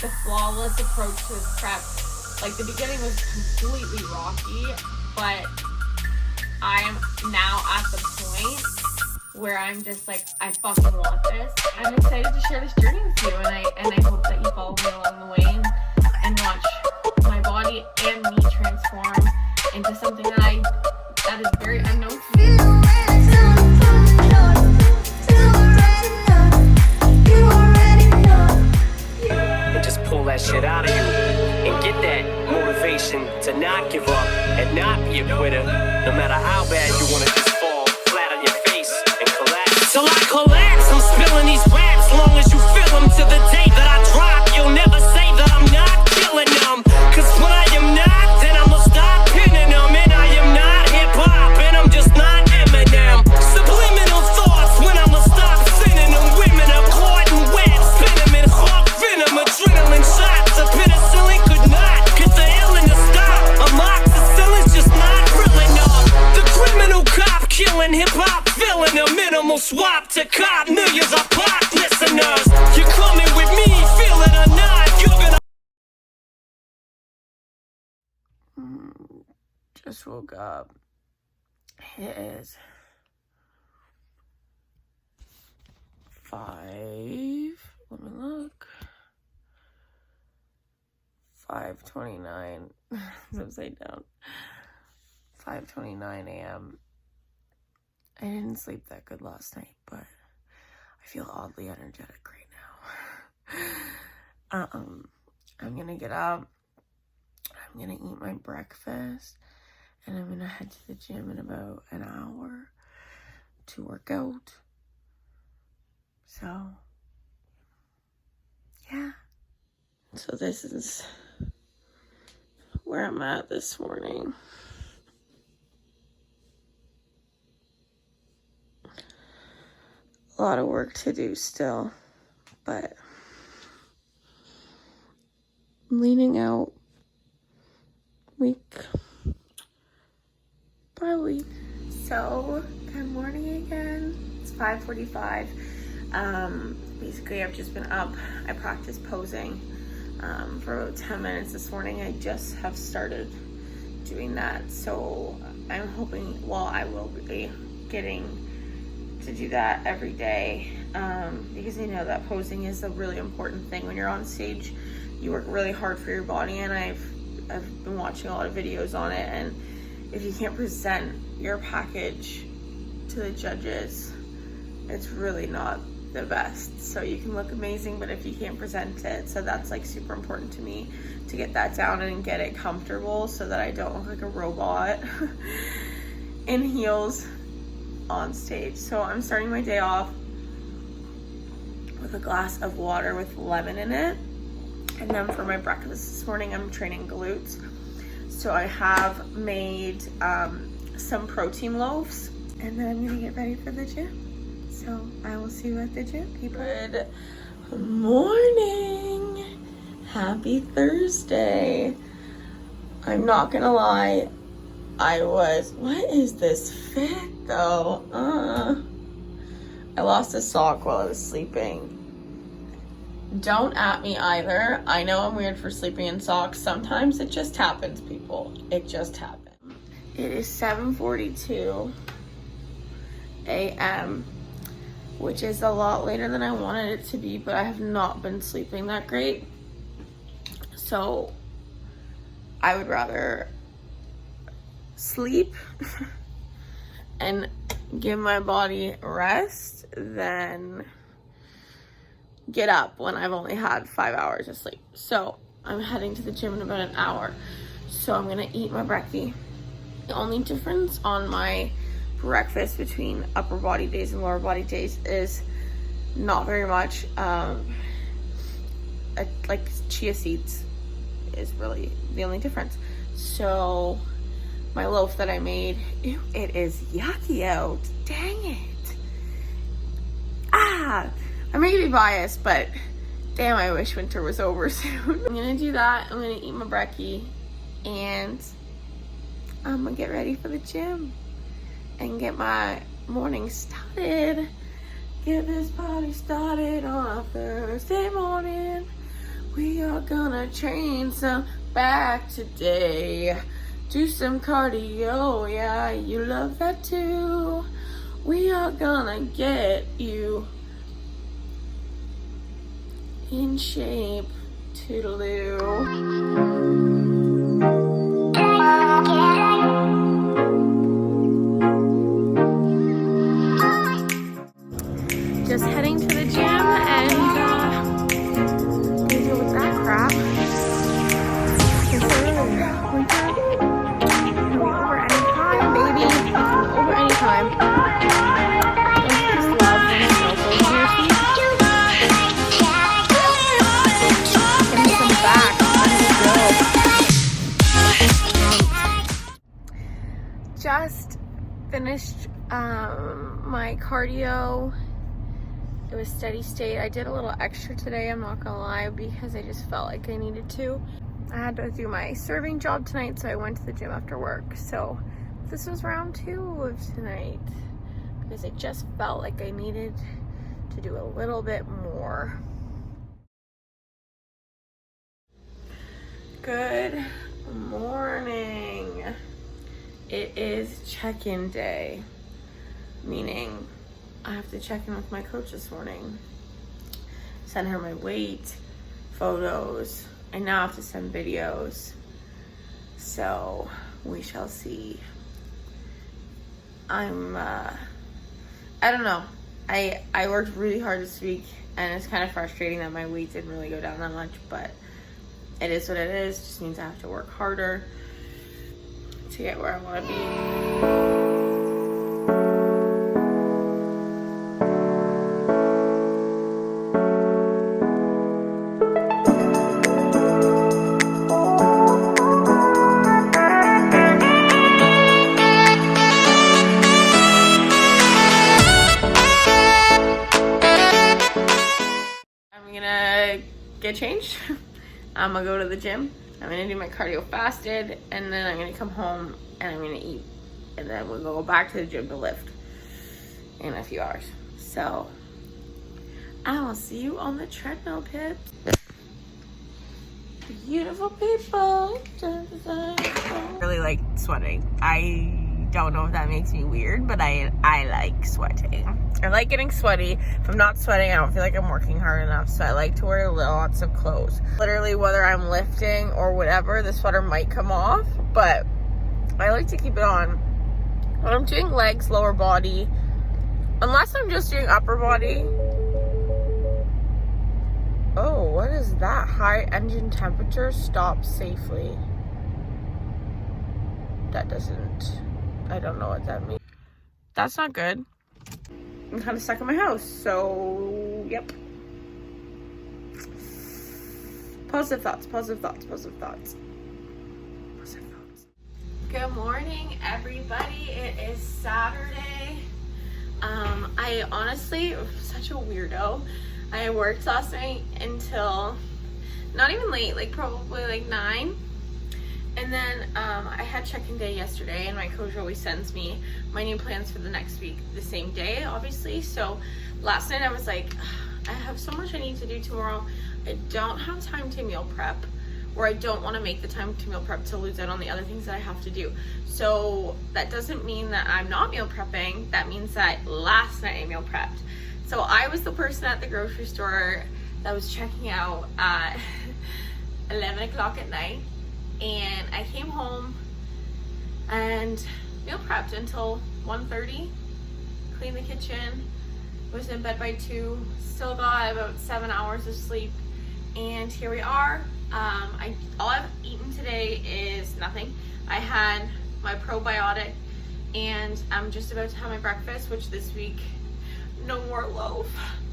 the flawless approach to this prep. Like, the beginning was completely rocky, but I am now at the point where I'm just like, I fucking want this. I'm excited to share this journey with you, and I hope that you follow me along the way and watch my body and me transform into something that is very unknown to me. And just pull that shit out of you and get that motivation to not give up and not be a quitter, no matter how bad you want to just fall flat on your face and collapse. Till I collapse, I'm spilling these raps, long as you feel them to the day that I drop. You'll never say that I'm not killing them, cause when I am not, then I'ma stop pinning them. And I am not hip-hop, and I'm just not Eminem. Subliminal thoughts when I'ma stop sending them. Women are caught in web, spin them in hawk venom. Adrenaline shots, a penicillin could not get the illin to stop. Amoxicillin's just not real enough. The criminal cop killing hip-hop, filling a minimal swap to cop millions of pop listeners. You're coming with me, feel it or not, you're gonna. Just woke up. It is 5. Let me look. 5:29. It's upside down. 5:29 a.m. I didn't sleep that good last night, but I feel oddly energetic right now. I'm gonna get up. I'm gonna eat my breakfast, and I'm gonna head to the gym in about an hour to work out. So, yeah. So this is where I'm at this morning. A lot of work to do still, but I'm leaning out week by week. So, good morning again. It's 5:45. Basically, I've just been up. I practiced posing for about 10 minutes this morning. I just have started doing that, so I'm hoping, well, I will be getting to do that every day, because I know that posing is a really important thing when you're on stage. You work really hard for your body, and I've been watching a lot of videos on it, and if you can't present your package to the judges, it's really not the best. So you can look amazing, but if you can't present it, so that's like super important to me to get that down and get it comfortable so that I don't look like a robot in heels on stage. So I'm starting my day off with a glass of water with lemon in it. And then for my breakfast this morning, I'm training glutes. So I have made some protein loaves, and then I'm gonna get ready for the gym. So I will see you at the gym, people. Good morning. Happy Thursday. I'm not gonna lie, what is this fit though? I lost a sock while I was sleeping. Don't at me either. I know I'm weird for sleeping in socks. Sometimes it just happens, people. It just happens. It is 7:42 a.m., which is a lot later than I wanted it to be, but I have not been sleeping that great. So I would rather sleep and give my body rest than get up when I've only had 5 hours of sleep. So I'm heading to the gym in about an hour. So I'm gonna eat my brekkie. The only difference on my breakfast between upper body days and lower body days is not very much. Like chia seeds is really the only difference. So my loaf that I made, ew, it is yucky out. Dang it. I may be biased, but damn, I wish winter was over soon. I'm gonna do that. I'm gonna eat my brekkie, and I'm gonna get ready for the gym and get my morning started. Get this party started on a Thursday morning We are gonna train some back today. Do some cardio, yeah, you love that too. We are gonna get you in shape, toodaloo. Just heading to the gym and deal with that crap. Over anytime, baby. Over anytime. Just love when it smells over your feet. Give me some back. Let's go. Just finished my cardio. It was steady state. I did a little extra today, I'm not gonna lie, because I just felt like I needed to. I had to do my serving job tonight, so I went to the gym after work. So this was round 2 of tonight because I just felt like I needed to do a little bit more. Good morning. It is check-in day, meaning I have to check in with my coach this morning, send her my weight, photos. I now have to send videos, so we shall see. I don't know. I worked really hard this week, and it's kind of frustrating that my weight didn't really go down that much, but it is what it is. It just means I have to work harder to get where I want to be. Get changed. I'm gonna go to the gym. I'm gonna do my cardio fasted, and then I'm gonna come home and I'm gonna eat, and then we'll go back to the gym to lift in a few hours. So I will see you on the treadmill, pips. Beautiful people. I really like sweating. I don't know if that makes me weird, but I like sweating. I like getting sweaty. If I'm not sweating, I don't feel like I'm working hard enough, so I like to wear lots of clothes. Literally, whether I'm lifting or whatever, the sweater might come off, but I like to keep it on. When I'm doing legs, lower body, unless I'm just doing upper body. Oh, what is that? High engine temperature, stop safely. That doesn't, I don't know what that means. That's not good. I'm kind of stuck in my house, so yep. Positive thoughts, positive thoughts, positive thoughts. Positive thoughts. Good morning, everybody. It is Saturday. I honestly, such a weirdo. I worked last night until, not even late, like probably like 9. And then I had check-in day yesterday, and my coach always sends me my new plans for the next week the same day, obviously. So last night I was like, I have so much I need to do tomorrow. I don't have time to meal prep, or I don't want to make the time to meal prep to lose out on the other things that I have to do. So that doesn't mean that I'm not meal prepping. That means that last night I meal prepped. So I was the person at the grocery store that was checking out at 11 o'clock at night. And I came home and meal prepped until 1:30, cleaned the kitchen, was in bed by 2, still got about 7 hours of sleep, and here we are. All I've eaten today is nothing. I had my probiotic, and I'm just about to have my breakfast, which this week, no more loaf,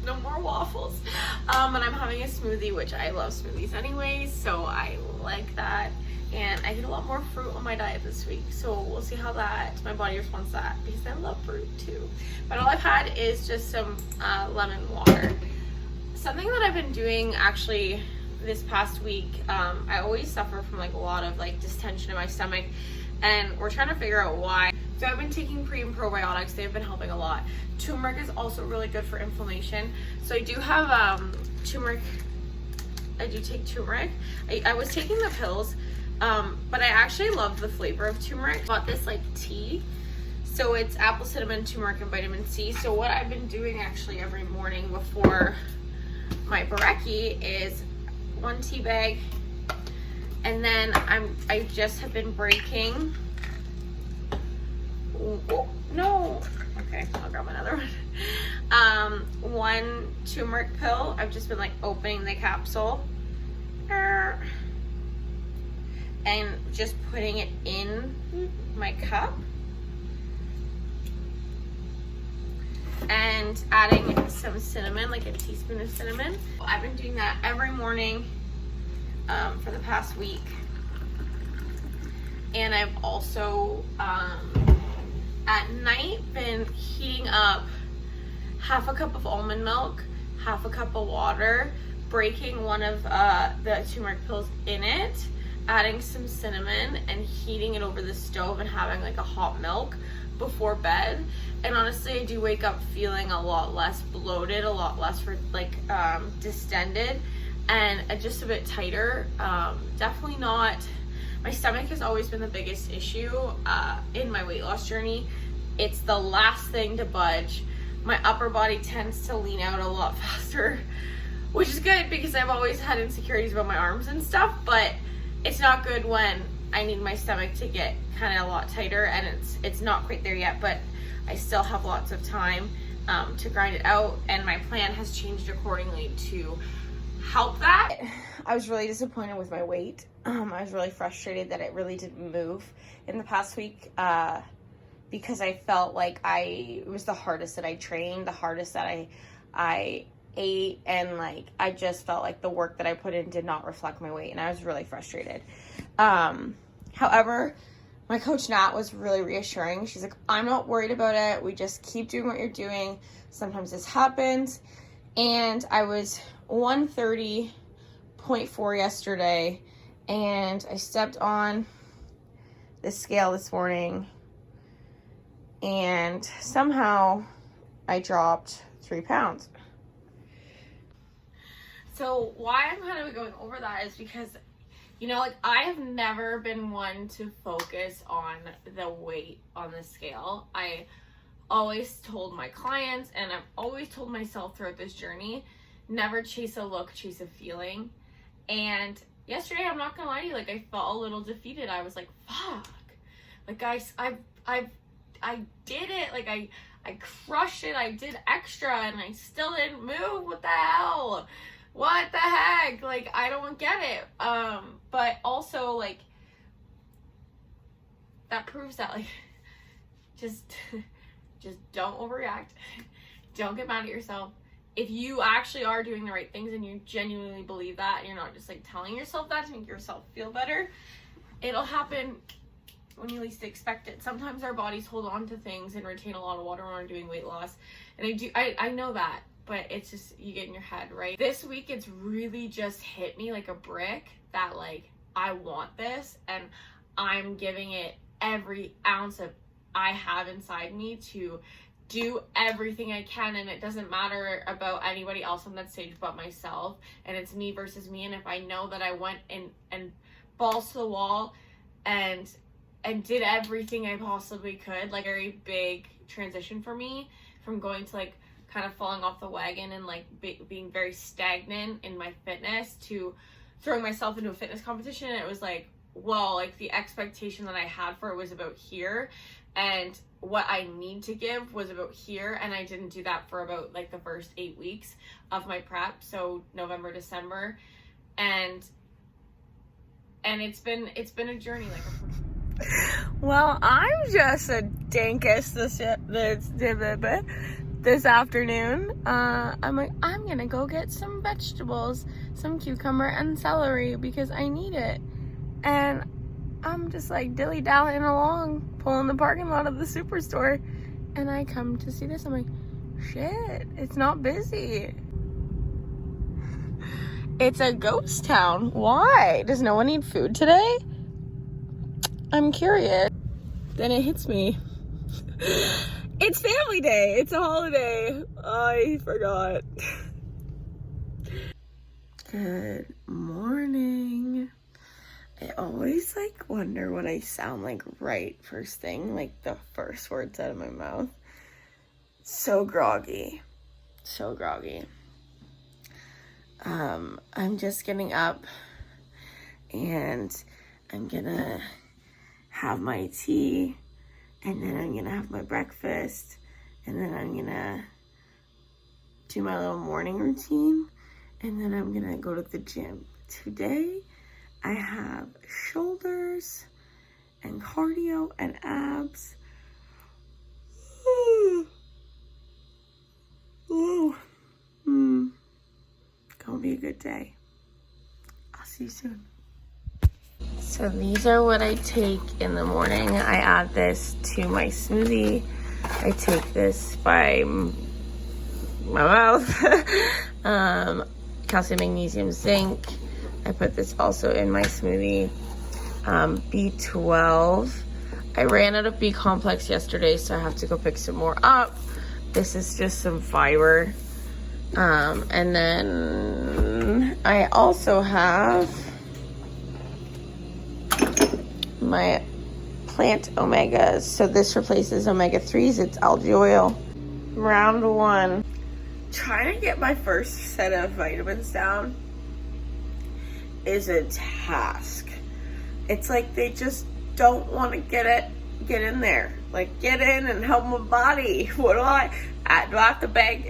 no more waffles, and I'm having a smoothie, which I love smoothies anyways, so I like that. And I get a lot more fruit on my diet this week, so we'll see how my body responds to that, because I love fruit too. But all I've had is just some lemon water. Something that I've been doing actually this past week, I always suffer from like a lot of like distension in my stomach, and we're trying to figure out why. So I've been taking pre and probiotics. They've been helping a lot. Turmeric is also really good for inflammation. So I do have turmeric I do take turmeric. I was taking the pills, but I actually love the flavor of turmeric. I bought this like tea. So it's apple cinnamon, turmeric, and vitamin C. So what I've been doing actually every morning before my brekkie is 1 tea bag, and then I just have been breaking. Oh, no. Okay, I'll grab another one. 1 turmeric pill. I've just been like opening the capsule and just putting it in my cup. And adding some cinnamon, like a teaspoon of cinnamon. I've been doing that every morning for the past week. And I've also at night been heating up half a cup of almond milk, half a cup of water, breaking one of the turmeric pills in it, adding some cinnamon, and heating it over the stove and having like a hot milk before bed. And honestly, I do wake up feeling a lot less bloated, a lot less distended, and just a bit tighter. Definitely not. My stomach has always been the biggest issue in my weight loss journey. It's the last thing to budge. My upper body tends to lean out a lot faster, which is good because I've always had insecurities about my arms and stuff, but it's not good when I need my stomach to get kind of a lot tighter, and it's not quite there yet, but I still have lots of time to grind it out, and my plan has changed accordingly to help that. I was really disappointed with my weight. I was really frustrated that it really didn't move in the past week because I felt like it was the hardest that I trained, the hardest that I ate, and like I just felt like the work that I put in did not reflect my weight, and I was really frustrated. However, my coach Nat was really reassuring. She's like, I'm not worried about it. We just keep doing what you're doing. Sometimes this happens. And I was 130.4 yesterday, and I stepped on the scale this morning, and somehow I dropped 3 pounds. So why I'm kind of going over that is because, you know, like I have never been one to focus on the weight on the scale. I always told my clients, and I've always told myself throughout this journey, never chase a look, chase a feeling. And yesterday, I'm not gonna lie to you, like I felt a little defeated. I was like, fuck, like I did it, like I crushed it, I did extra, and I still didn't move. What the hell? What the heck? Like, I don't get it. But also, like, that proves that, like, just don't overreact. Don't get mad at yourself. If you actually are doing the right things and you genuinely believe that, and you're not just, like, telling yourself that to make yourself feel better, it'll happen when you least expect it. Sometimes our bodies hold on to things and retain a lot of water when we're doing weight loss. And I know that. But it's just, you get in your head, right? This week, it's really just hit me like a brick that, like, I want this, and I'm giving it every ounce of I have inside me to do everything I can, and it doesn't matter about anybody else on that stage but myself, and it's me versus me. And if I know that I went and balls to the wall and did everything I possibly could, like a very big transition for me from going to, like, kind of falling off the wagon and like being very stagnant in my fitness to throwing myself into a fitness competition. And it was like, well, like the expectation that I had for it was about here, and what I need to give was about here, and I didn't do that for about like the first 8 weeks of my prep, so November, December, and it's been a journey. Like, well, I'm just a dinkus this afternoon. I'm like, I'm gonna go get some vegetables, some cucumber and celery, because I need it. And I'm just like dilly-dallying along, pulling the parking lot of the superstore, and I come to see this. I'm like, shit, it's not busy. It's a ghost town. Why? Does no one need food today? I'm curious. Then it hits me. It's family day. It's a holiday. I forgot. Good morning. I always like wonder what I sound like right first thing, like the first words out of my mouth. So groggy. So groggy. I'm just getting up and I'm gonna have my tea and then I'm gonna have my breakfast and then I'm gonna do my little morning routine and then I'm gonna go to the gym. Today I have shoulders and cardio and abs. Gonna be a good day. I'll see you soon. So these are what I take in the morning. I add this to my smoothie. I take this by my mouth. Calcium, magnesium, zinc. I put this also in my smoothie. B12. I ran out of B complex yesterday, so I have to go pick some more up. This is just some fiber. And then I also have my plant omegas. So this replaces omega-3s. It's algae oil. Round one. Trying to get my first set of vitamins down is a task. It's like they just don't want to get in there. Like, get in and help my body. What do I have to beg?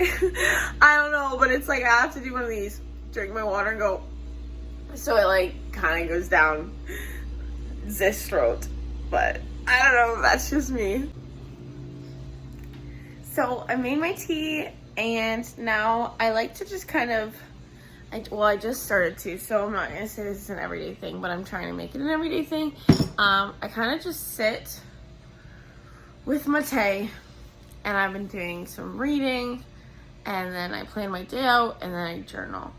I don't know, but it's like I have to do one of these. Drink my water and go. So it like kind of goes down this throat. But I don't know, that's just me. So I made my tea and now I like to just kind of, I just started to, so I'm not gonna say this is an everyday thing, but I'm trying to make it an everyday thing. I kind of just sit with my tea and I've been doing some reading and then I plan my day out and then I journal.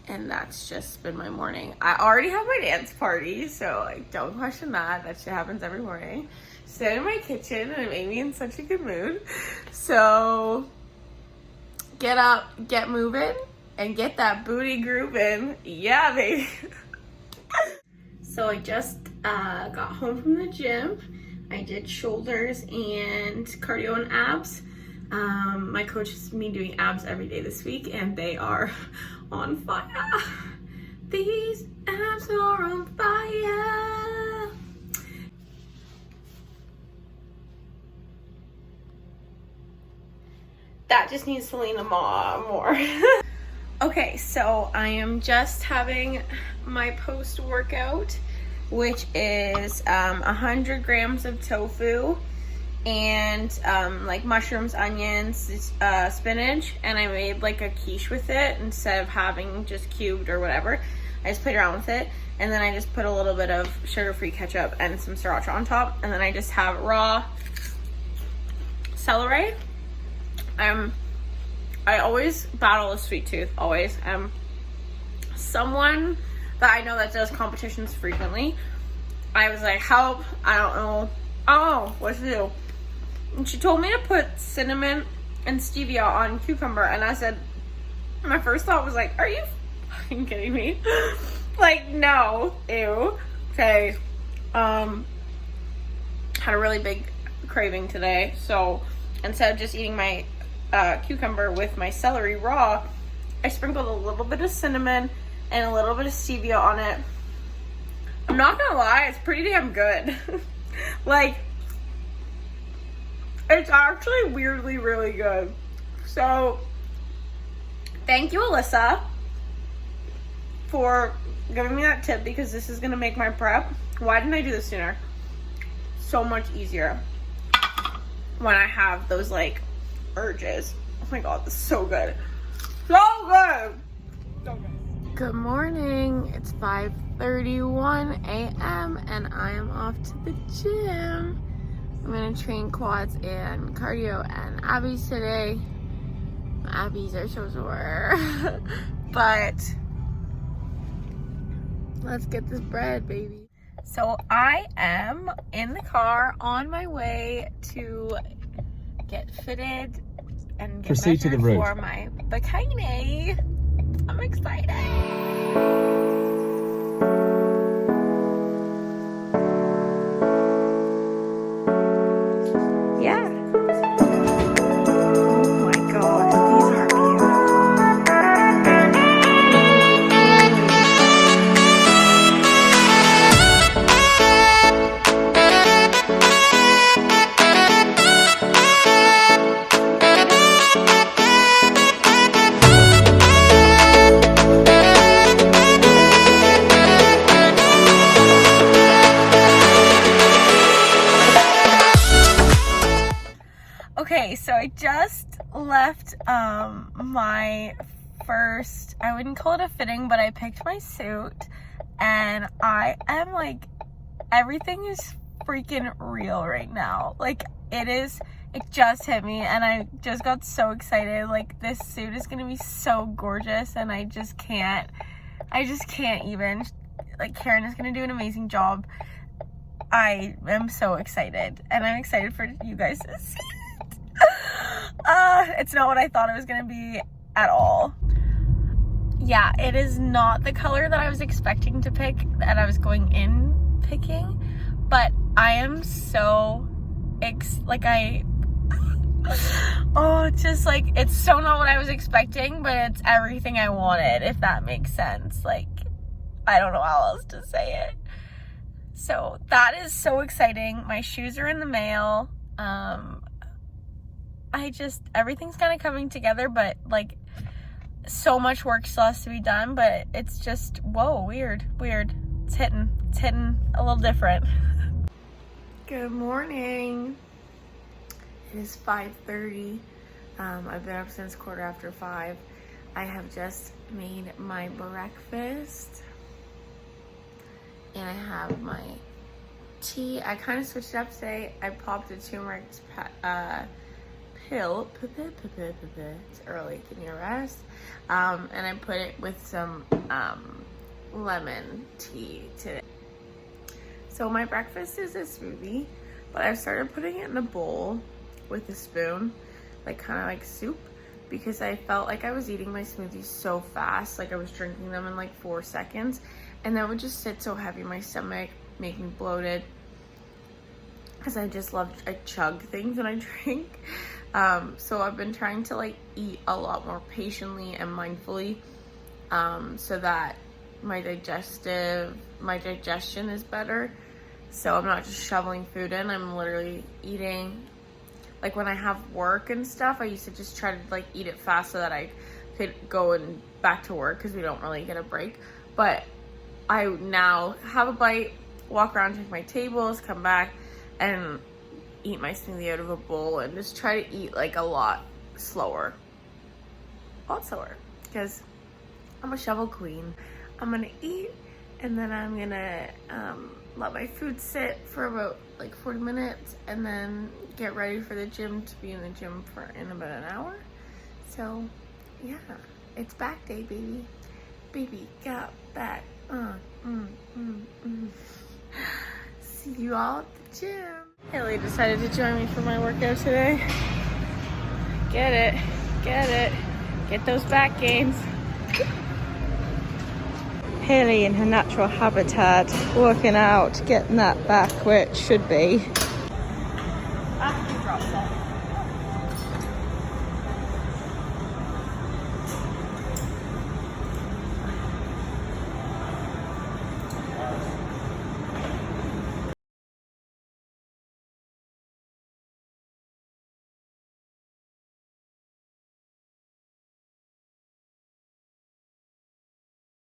And that's just been my morning. I already have my dance party, so like, don't question that. That shit happens every morning. Sit in my kitchen and it made me in such a good mood. So get up, get moving, and get that booty grooving. Yeah, baby. So I just got home from the gym. I did shoulders and cardio and abs. My coach has me doing abs every day this week and they are on fire. These abs are on fire. That just needs to lean more. Okay, so I am just having my post-workout, which is 100 grams of tofu and like mushrooms, onions, spinach, and I made like a quiche with it instead of having just cubed or whatever. I just played around with it, and then I just put a little bit of sugar-free ketchup and some sriracha on top, and then I just have raw celery. I always battle a sweet tooth, always. Someone that I know that does competitions frequently, I was like, help, I don't know what to do. And she told me to put cinnamon and stevia on cucumber, and I said, my first thought was like, are you fucking kidding me? Like, no, ew. Okay, had a really big craving today, so instead of just eating my cucumber with my celery raw, I sprinkled a little bit of cinnamon and a little bit of stevia on it. I'm not gonna lie, it's pretty damn good. Like, it's actually weirdly really good. So, thank you, Alyssa, for giving me that tip because this is gonna make my prep. Why didn't I do this sooner? So much easier when I have those like urges. Oh my god, this is so good. So good. So good. Good morning. It's 5:31 a.m. and I am off to the gym. I'm gonna train quads and cardio and abbies today. My abbies are so sore. But let's get this bread, baby. So I am in the car on my way to get fitted and get Proceed to the road for my bikini. I'm excited. Yeah. Oh my gosh, these are beautiful. Okay, so I just left my first, I wouldn't call it a fitting, but I picked my suit, and I am like, everything is freaking real right now. Like, it just hit me, and I just got so excited. Like, this suit is gonna be so gorgeous, and I just can't even. Like, Karen is gonna do an amazing job. I am so excited, and I'm excited for you guys to see it. It's not what I thought it was gonna be at all. Yeah, it is not the color that I was expecting to pick, that I was going in picking, but I am so oh, just like, it's so not what I was expecting, but it's everything I wanted, if that makes sense. Like, I don't know how else to say it. So that is so exciting. My shoes are in the mail. Everything's kind of coming together, but like, so much work still has to be done, but it's just, whoa, weird. It's hitting a little different. Good morning. It is 5:30. I've been up since 5:15. I have just made my breakfast, and I have my tea. I kind of switched it up today. I popped a turmeric pill. It's early, give me a rest. And I put it with some lemon tea today. So my breakfast is a smoothie, but I've started putting it in a bowl with a spoon, like kind of like soup, because I felt like I was eating my smoothies so fast, like I was drinking them in like 4 seconds, and that would just sit so heavy in my stomach, make me bloated, because I chug things when I drink. So I've been trying to like eat a lot more patiently and mindfully, so that my digestion is better. So I'm not just shoveling food in, I'm literally eating. Like, when I have work and stuff, I used to just try to like eat it fast so that I could go and back to work, because we don't really get a break. But I now have a bite, walk around, check my tables, come back, and eat my smoothie out of a bowl, and just try to eat like a lot slower, because I'm a shovel queen. I'm gonna eat, and then I'm gonna let my food sit for about like 40 minutes, and then get ready for the gym, to be in the gym in about an hour. So yeah, it's back day, baby. Baby got back. See you all at the gym. Haley decided to join me for my workout today. Get it. Get those back gains. Haley in her natural habitat, working out, getting that back where it should be.